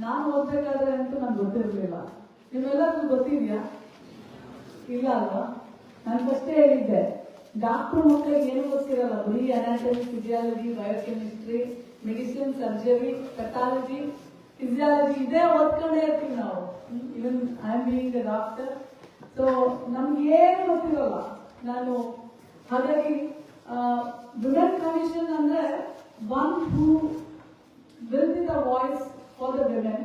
ನಾನು ಓದ್ಬೇಕಾದ್ರೆ ಅಂತೂ ನಂಗೆ ಗೊತ್ತಿರಲಿಲ್ಲ. ನಿಮ್ಮೆಲ್ಲರಿಗೂ ಗೊತ್ತಿದ್ಯಾ? ಇಲ್ಲ ಅಲ್ವಾ? ನಾನು ಫಸ್ಟೇ ಹೇಳಿದ್ದೆ, ಡಾಕ್ಟರ್ ಮಕ್ಕಳಿಗೆ ಏನು ಗೊತ್ತಿರಲ್ಲ, ಬರೀ anatomy, physiology, biochemistry, medicine, surgery, pathology, physiology ಇದೇ ಓದ್ಕೊಂಡೇ ಇರ್ತೀವಿ ನಾವು. Even I am being A doctor. So ನಮ್ಗೆ ಏನು ಗೊತ್ತಿರಲ್ಲ. ನಾನು ಹಾಗಾಗಿ ವಿಮೆನ್ ಕಮಿಷನ್ ಅಂದ್ರೆ one who will be the voice for the women,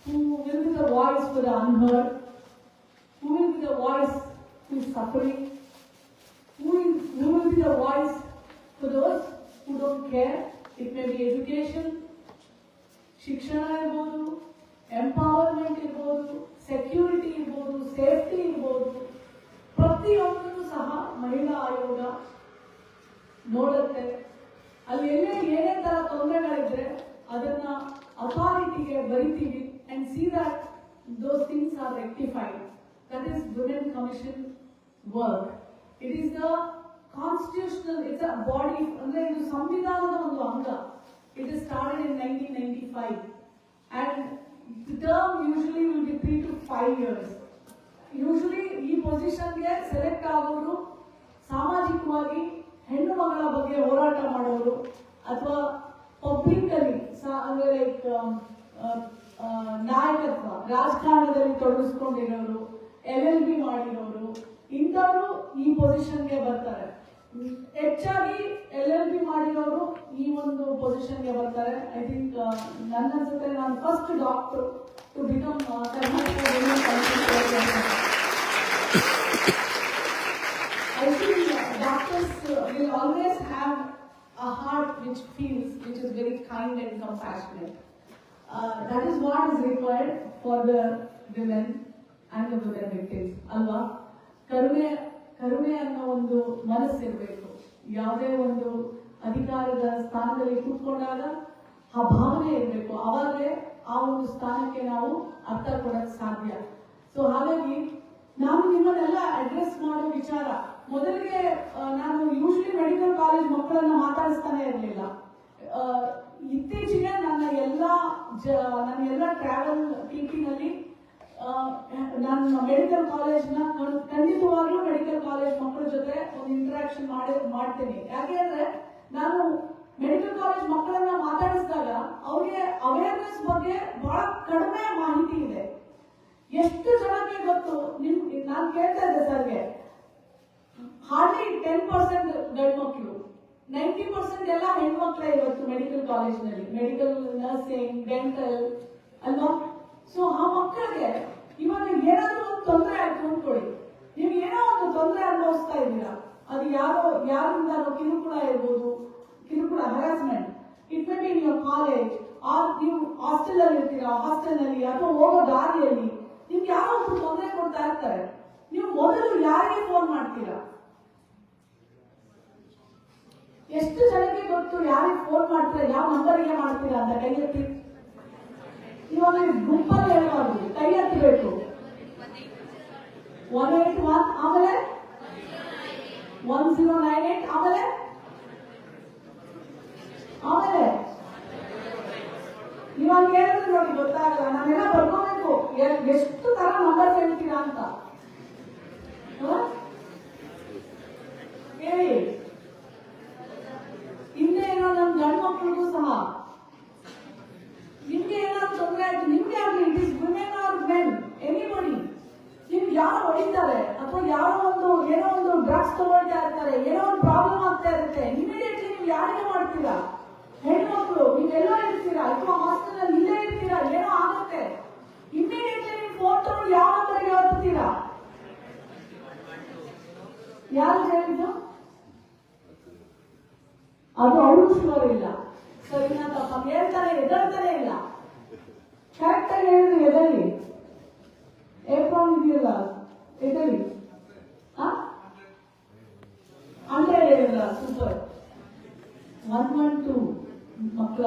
who will be the voice for the unheard, who will be the voice who is suffering, who will be the voice for those who don't care. It may be education, ಶಿಕ್ಷಣ ಇರ್ಬೋದು, empowerment ಇರ್ಬೋದು, security ಇರ್ಬೋದು, safety ಇರ್ಬೋದು, ಪ್ರತಿಯೊಂದನ್ನು ಸಹ ಮಹಿಳಾ ಆಯೋಗ ನೋಡುತ್ತೆ. ಅಲ್ಲಿ ಎಲ್ಲೇ ಏನೇ ತರ ತೊಂದರೆಗಳಿದ್ರೆ ಅದನ್ನ ಅಥಾರಿಟಿಗೆ ಬರಿತೀವಿ and see that those things are rectified. That is women commission work. It is the constitutional, it's a body, ಅಂದ್ರೆ ಇದು ಸಂವಿಧಾನದ ಒಂದು ಅಂಗ. It is started in 1995 and the term usually will be 3 to 5 years. Usually ಈ ಪೊಸಿಷನ್ಗೆ select ಆಗೋರು ಸಾಮಾಜಿಕವಾಗಿ ಹೆಣ್ಣು ಮಗಳ ಬಗ್ಗೆ ಹೋರಾಟ ಮಾಡೋರು, ಅಥವಾ ಪಬ್ಲಿಕ್ ಅಲ್ಲಿ ಅಂದ್ರೆ ಲೈಕ್ ನಾಯಕತ್ವ, ರಾಜಕಾರಣದಲ್ಲಿ ತೊಡಗಿಸ್ಕೊಂಡಿರೋರು, LLB ಮಾಡಿರೋರು, ಇಂಥವರು ಈ ಪೊಸಿಷನ್ಗೆ ಬರ್ತಾರೆ. ಹೆಚ್ಚಾಗಿ LLB ಮಾಡಿರೋರು ಈ ಒಂದು ಪೊಸಿಷನ್ಗೆ ಬರ್ತಾರೆ. ಐ ಥಿಂಕ್ ನನ್ನ ಜೊತೆ ನಾನು first doctor to become Karnataka women commission. I think doctors will always have a heart which feels, which is very kind and compassionate. That is what is required for the women and the women victims. Alva, ಕರುಣೆ ಅನ್ನೋ ಒಂದು ಮನಸ್ಸಿರಬೇಕು. ಯಾವುದೇ ಒಂದು ಅಧಿಕಾರದ ಸ್ಥಾನದಲ್ಲಿ ಕೂತ್ಕೊಂಡಾಗ ಆ ಭಾವನೆ ಇರಬೇಕು. ಅವಾಗಲೇ ಆ ಒಂದು ಸ್ಥಾನಕ್ಕೆ ನಾವು ಅರ್ಥ ಕೊಡಕ್ ಸಾಧ್ಯ. ಸೊ ಹಾಗಾಗಿ ನಾನು ನಿಮ್ಮನ್ನೆಲ್ಲ ಅಡ್ರೆಸ್ ಮಾಡೋ ವಿಚಾರ, ಮೊದಲಿಗೆ ನಾನು ಯೂಶಲಿ ಮೆಡಿಕಲ್ ಕಾಲೇಜ್ ಮಕ್ಕಳನ್ನ ಮಾತಾಡಿಸ್ತಾನೆ ಇರಲಿಲ್ಲ. ಇತ್ತೀಚೆಗೆ ನನ್ನ ಎಲ್ಲ ಟ್ರಾವೆಲ್ ಟೀಚಿಂಗಲ್ಲಿ ನಾನು ಮೆಡಿಕಲ್ ಕಾಲೇಜ್ನ ಖಂಡಿತವಾಗ್ಲೂ ಮೆಡಿಕಲ್ ಕಾಲೇಜ್ ಮಕ್ಕಳ ಜೊತೆ ಒಂದು ಇಂಟರಾಕ್ಷನ್ ಮಾಡ್ತೀನಿ. ಯಾಕೆಂದ್ರೆ ನಾನು ಮೆಡಿಕಲ್ ಕಾಲೇಜ್ ಮಕ್ಕಳನ್ನ ಮಾತಾಡಿಸಿದಾಗ ಅವ್ರಿಗೆ ಅವೇರ್ನೆಸ್ ಬಗ್ಗೆ ಬಹಳ ಕಡಿಮೆ ಮಾಹಿತಿ ಇದೆ. ಎಷ್ಟು ಜನಕ್ಕೆ ಗೊತ್ತು? ನಾನು ಕೇಳ್ತಾ ಇದ್ದೆ ಸರ್ಗೆ, ಹಾರ್ಡ್ಲಿ 10% ಗಂಡು ಮಕ್ಕಳು, 90% ಎಲ್ಲ ಹೆಣ್ಮಕ್ಳೇ ಇವತ್ತು ಮೆಡಿಕಲ್ ಕಾಲೇಜ್ನಲ್ಲಿ, ಮೆಡಿಕಲ್, ನರ್ಸಿಂಗ್, ಡೆಂಟಲ್ ಅಲ್ವಾ? ಸೊ ಆ ಮಕ್ಕಳಿಗೆ ಇವಾಗ ಏನಾದ್ರೂ ಒಂದು ತೊಂದರೆ ಆಯ್ತು ಅಂದ್ಕೊಳ್ಳಿ, ನೀವು ಏನೋ ಒಂದು ತೊಂದರೆ ಅನುಭವಿಸ್ತಾ ಇದ್ದೀರಾ, ಅದು ಯಾರಿಂದ ಕಿರುಕುಳ ಇರ್ಬೋದು, ಕಿರುಕುಳ, harassment. It may be in your college, or ನೀವು ಹಾಸ್ಟೆಲ್ ಅಲ್ಲಿ ಇರ್ತೀರಾ, ಹಾಸ್ಟೆಲ್ ನಲ್ಲಿ ಅಥವಾ ಹೋಗೋ ದಾರಿಯಲ್ಲಿ ನಿಮ್ಗೆ ಯಾರೋ ಒಂದು ತೊಂದರೆ ಕೊಡ್ತಾ ಇರ್ತಾರೆ. ನೀವು ಮೊದಲು ಯಾರಿಗೆ ಫೋನ್ ಮಾಡ್ತೀರಾ? ಎಷ್ಟು ಜನಕ್ಕೆ ಗೊತ್ತು ಯಾರಿಗೆ ಫೋನ್ ಮಾಡ್ತೀರಾ, ಯಾವ ನಂಬರ್ಗೆ ಮಾಡ್ತೀರಾ ಅಂತ? ಕೈ ಎತ್ತಿ. ಇವಾಗ ಗುಂಪಲ್ಲಿ ಹೇಳಬಾರ್ದು, ಕೈ ಎತ್ತಬೇಕು. 181, ಆಮೇಲೆ 1098, ಆಮೇಲೆ ಇವಾಗ ಹೇಳಿದ್ರೆ ನೋಡಿ ಗೊತ್ತಾಗಲ್ಲ. ನಾನೆಲ್ಲ ಬರ್ಕೋಬೇಕು ಎಷ್ಟು ತರ ನಂಬರ್ ಹೇಳ್ತೀರಾ ಅಂತ ಹೇಳಿ. ಹಿಂದೆ ಏನೋ ನಮ್ಮ ಗಂಡು ಮಕ್ಕಳಿಗೂ ಸಹ ನಿಮ್ಗೆ ಏನಾದ್ರು ತೊಂದರೆ ಆಯ್ತು, ನಿಮ್ಗೆ ಆಗ್ಲಿ, it is women or men, anybody, ನಿಮ್ಗೆ ಯಾರು ಹೊಡಿತಾರೆ ಅಥವಾ ಏನೋ ಒಂದು ಡ್ರಗ್ಸ್ ತಗೊಳ್ತಾ ಇರ್ತಾರೆ, ಏನೋ ಒಂದು ಪ್ರಾಬ್ಲಮ್ ಆಗ್ತಾ ಇರುತ್ತೆ, ಇಮಿಡಿಯೇಟ್ಲಿ ನೀವು ಯಾರಿಗೆ ಮಾಡ್ತೀರಾ? ಹೆಣ್ಮಕ್ಳು ನೀವೆಲ್ಲ ಇರ್ತೀರಾ ಅಥವಾ ಹಾಸ್ಟೆಲ್ ಅಲ್ಲಿ ಇಲ್ಲೇ ಇರ್ತೀರಾ, ಏನೋ ಆಗುತ್ತೆ, ಇಮಿಡಿಯೇಟ್ಲಿ ನೀವು ಫೋನ್ ತಗೊಂಡು ಯಾವ ನಂಬರ್ಗೆ ಹೊರಡ್ತೀರಾ? ಯಾರು ಹೇಳಿದ್ದು? ಅದು ಅವಳು ಶುವರ್ ಇಲ್ಲ. ಸರಿನಾ ತಪ್ಪ ಹೇಳ್ತಾನೆ, ಎದಳ್ತಾನೆ ಇಲ್ಲ. ಕರೆಕ್ಟ್ ಆಗಿ ಹೇಳಿದ್ರು, ಎದಳಿ, ಏಪ್ರಾನ್ ಇದೆಯಲ್ಲ, ಎದಳಿ. 100 ಹೇಳಿದ್ರ, ಸೂಪರ್. 112 ಮಕ್ಕಳ